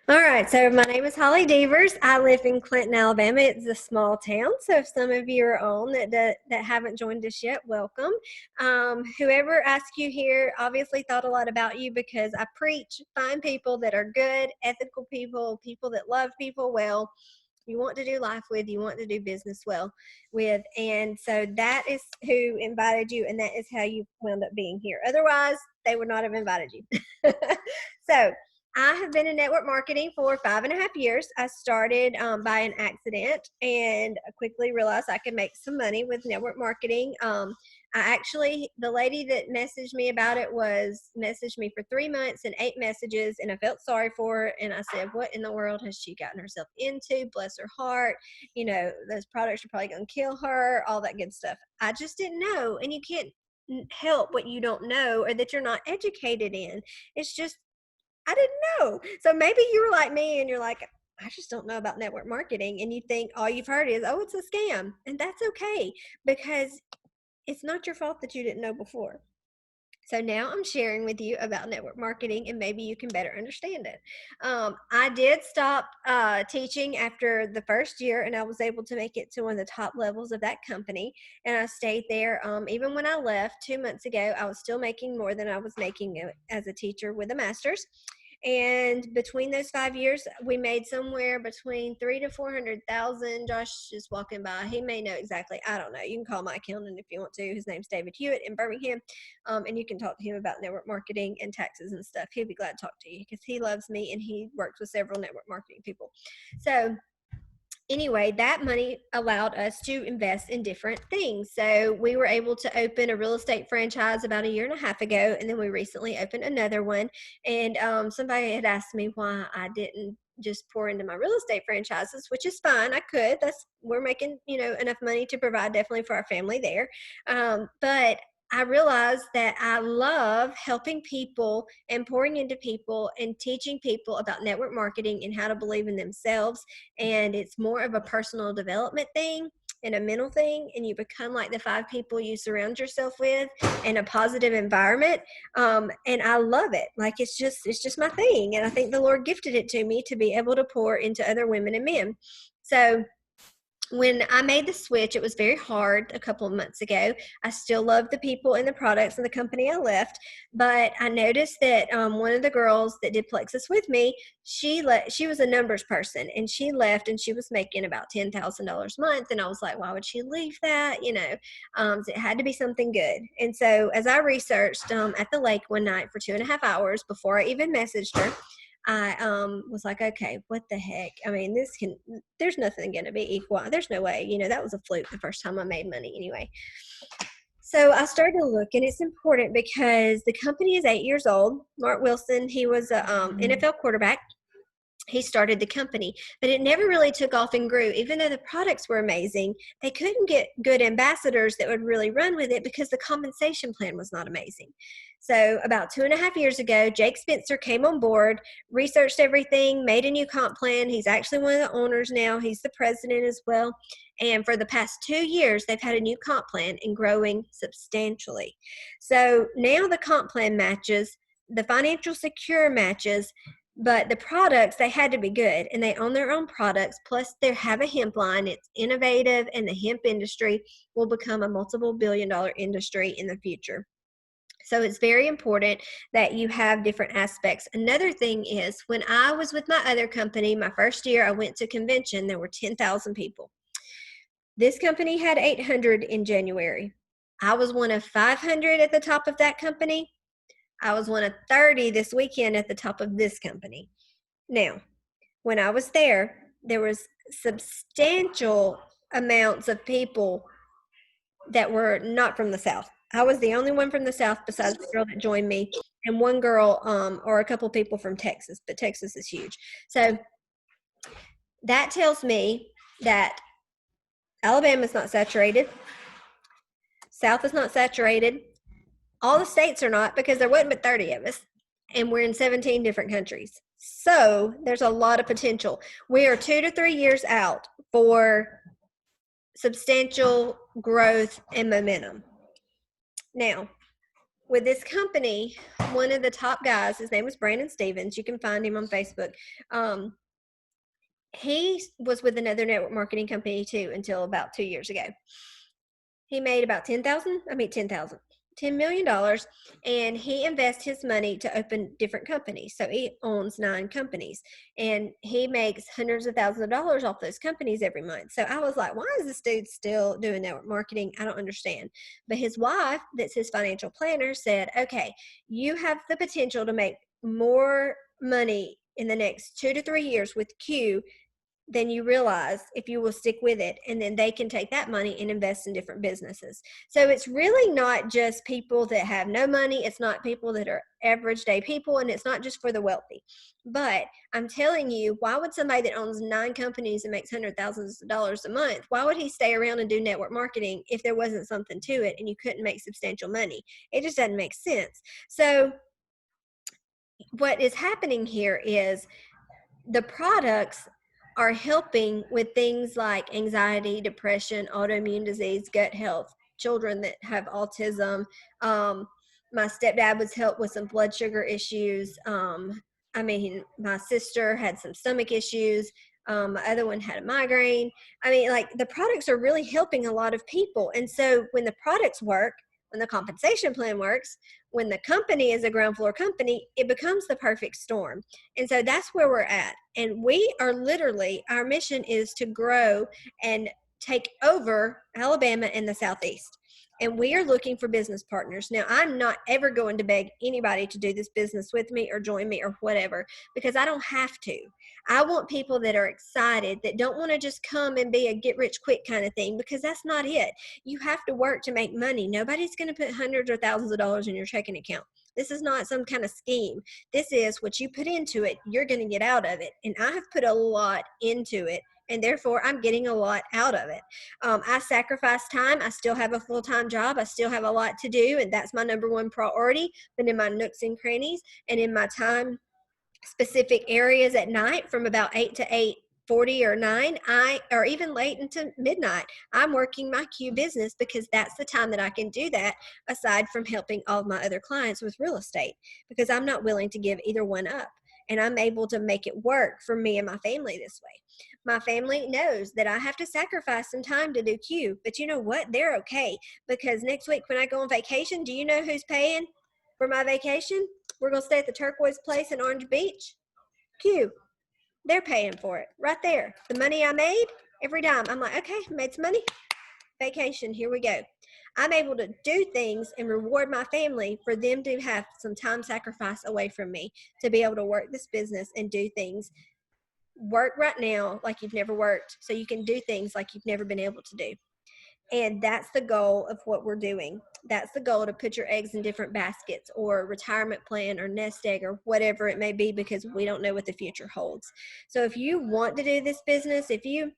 All right, so my name is Holly Devers. I live in Clinton, Alabama. It's a small town, so if some of you are on that haven't joined us yet, welcome. Whoever asked you here obviously thought a lot about you because I preach find people that are good, ethical people, people that love people well. You want to do life with, you want to do business well with, and so that is who invited you, and that is how you wound up being here. Otherwise, they would not have invited you. So I have been in network marketing for 5.5 years. I started by an accident and I quickly realized I could make some money with network marketing. The lady that messaged me about it messaged me for 3 months and 8 messages, and I felt sorry for her. And I said, what in the world has she gotten herself into? Bless her heart. You know, those products are probably going to kill her, all that good stuff. I just didn't know. And you can't help what you don't know or that you're not educated in. It's just I didn't know. So maybe you were like me and you're like, I just don't know about network marketing. And you think all you've heard is, oh, it's a scam. And that's okay because it's not your fault that you didn't know before. So now I'm sharing with you about network marketing and maybe you can better understand it. I did stop teaching after the first year and I was able to make it to one of the top levels of that company. And I stayed there. Even when I left 2 months ago, I was still making more than I was making as a teacher with a master's. And between those 5 years, we made somewhere between 300 to 400,000. Josh is walking by. He may know exactly. I don't know. You can call my accountant if you want to. His name's David Hewitt in Birmingham, and you can talk to him about network marketing and taxes and stuff. He'll be glad to talk to you because he loves me and he works with several network marketing people. So anyway, that money allowed us to invest in different things. So we were able to open a real estate franchise about a year and a half ago, and then we recently opened another one. And somebody had asked me why I didn't just pour into my real estate franchises, which is fine. I could. We're making enough money to provide definitely for our family there. But I realized that I love helping people and pouring into people and teaching people about network marketing and how to believe in themselves, and it's more of a personal development thing and a mental thing, and you become like the 5 people you surround yourself with in a positive environment. And I love it. Like it's just my thing, and I think the Lord gifted it to me to be able to pour into other women and men. So when I made the switch, it was very hard a couple of months ago. I still love the people and the products and the company I left, but I noticed that one of the girls that did Plexus with me, she was a numbers person, and she left, and she was making about $10,000 a month, and I was like, why would she leave that? So it had to be something good. And so as I researched at the lake one night for 2.5 hours before I even messaged her, I was like, okay, what the heck? I mean, there's nothing going to be equal. There's no way. That was a fluke the first time I made money anyway. So I started to look, and it's important because the company is 8 years old. Mark Wilson, he was a NFL quarterback. He started the company, but it never really took off and grew. Even though the products were amazing, they couldn't get good ambassadors that would really run with it because the compensation plan was not amazing. So about 2.5 years ago, Jake Spencer came on board, researched everything, made a new comp plan. He's actually one of the owners now. He's the president as well. And for the past 2 years, they've had a new comp plan and growing substantially. So now the comp plan matches, the financial secure matches, but the products, they had to be good, and they own their own products. Plus they have a hemp line. It's innovative, and the hemp industry will become a multiple billion-dollar industry in the future. So it's very important that you have different aspects. Another thing is, when I was with my other company, my first year, I went to convention. There were 10,000 people. This company had 800 in January. I was one of 500 at the top of that company. I was one of 30 this weekend at the top of this company. Now, when I was there was substantial amounts of people that were not from the South. I was the only one from the South besides the girl that joined me, and one girl or a couple people from Texas, but Texas is huge. So that tells me that Alabama's not saturated. South is not saturated. All the states are not, because there wasn't but 30 of us, and we're in 17 different countries. So there's a lot of potential. We are 2 to 3 years out for substantial growth and momentum. Now, with this company, one of the top guys, his name was Brandon Stevens. You can find him on Facebook. He was with another network marketing company too until about 2 years ago. He made about $10 million, and he invests his money to open different companies. So he owns 9 companies, and he makes hundreds of thousands of dollars off those companies every month. So I was like, why is this dude still doing network marketing? I don't understand. But his wife, that's his financial planner, said, okay, you have the potential to make more money in the next 2 to 3 years with Q than you realize if you will stick with it, and then they can take that money and invest in different businesses. So it's really not just people that have no money, it's not people that are average day people, and it's not just for the wealthy. But I'm telling you, why would somebody that owns 9 companies and makes hundreds of thousands of dollars a month, why would he stay around and do network marketing if there wasn't something to it and you couldn't make substantial money? It just doesn't make sense. So what is happening here is the products are helping with things like anxiety, depression, autoimmune disease, gut health, children that have autism. My stepdad was helped with some blood sugar issues. My sister had some stomach issues. My other one had a migraine. Like the products are really helping a lot of people. And so when the products work, when the compensation plan works, when the company is a ground floor company, it becomes the perfect storm. And so that's where we're at. And we are literally, our mission is to grow and take over Alabama and the Southeast. And we are looking for business partners. Now, I'm not ever going to beg anybody to do this business with me or join me or whatever, because I don't have to. I want people that are excited, that don't want to just come and be a get rich quick kind of thing, because that's not it. You have to work to make money. Nobody's going to put hundreds or thousands of dollars in your checking account. This is not some kind of scheme. This is what you put into it, you're going to get out of it. And I have put a lot into it, and therefore I'm getting a lot out of it. I sacrifice time. I still have a full-time job. I still have a lot to do, and that's my number one priority. But in my nooks and crannies and in my time specific areas at night from about 8 to 8:40 or 9, or even late into midnight, I'm working my Q business, because that's the time that I can do that, aside from helping all of my other clients with real estate, because I'm not willing to give either one up. And I'm able to make it work for me and my family this way. My family knows that I have to sacrifice some time to do Q, but you know what? They're okay, because next week when I go on vacation, do you know who's paying for my vacation? We're going to stay at the Turquoise Place in Orange Beach. Q. They're paying for it right there. The money I made, every dime. I'm like, okay, made some money. Vacation, here we go. I'm able to do things and reward my family for them to have some time sacrifice away from me to be able to work this business and do things. Work right now like you've never worked, so you can do things like you've never been able to do. And that's the goal of what we're doing. That's the goal, to put your eggs in different baskets, or retirement plan, or nest egg, or whatever it may be, because we don't know what the future holds. So if you want to do this business, if you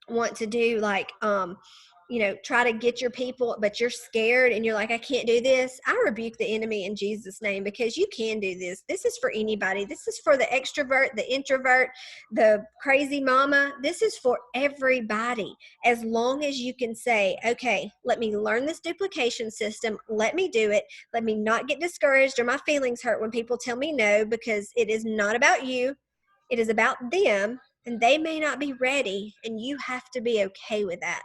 want to do try to get your people, but you're scared and you're like, I can't do this, I rebuke the enemy in Jesus' name, because you can do this. This is for anybody. This is for the extrovert, the introvert, the crazy mama. This is for everybody. As long as you can say, okay, let me learn this duplication system. Let me do it. Let me not get discouraged or my feelings hurt when people tell me no, because it is not about you. It is about them, and they may not be ready, and you have to be okay with that.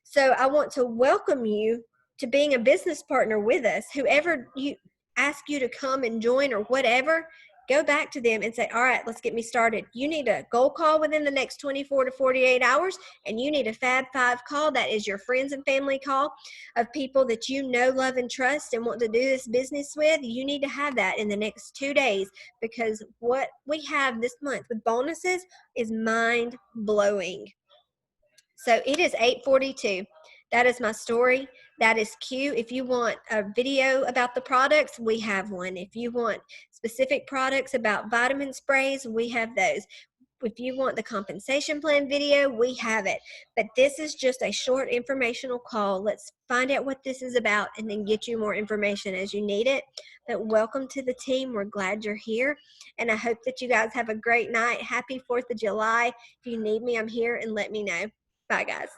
So I want to welcome you to being a business partner with us. Whoever you ask you to come and join or whatever, go back to them and say, all right, let's get me started. You need a goal call within the next 24 to 48 hours, and you need a Fab 5 call. That is your friends and family call of people that you know, love, and trust and want to do this business with. You need to have that in the next 2 days, because what we have this month with bonuses is mind-blowing. So it is 8:42. That is my story. That is Q. If you want a video about the products, we have one. If you want specific products about vitamin sprays, we have those. If you want the compensation plan video, we have it. But this is just a short informational call. Let's find out what this is about and then get you more information as you need it. But welcome to the team. We're glad you're here. And I hope that you guys have a great night. Happy 4th of July. If you need me, I'm here, and let me know. Bye, guys.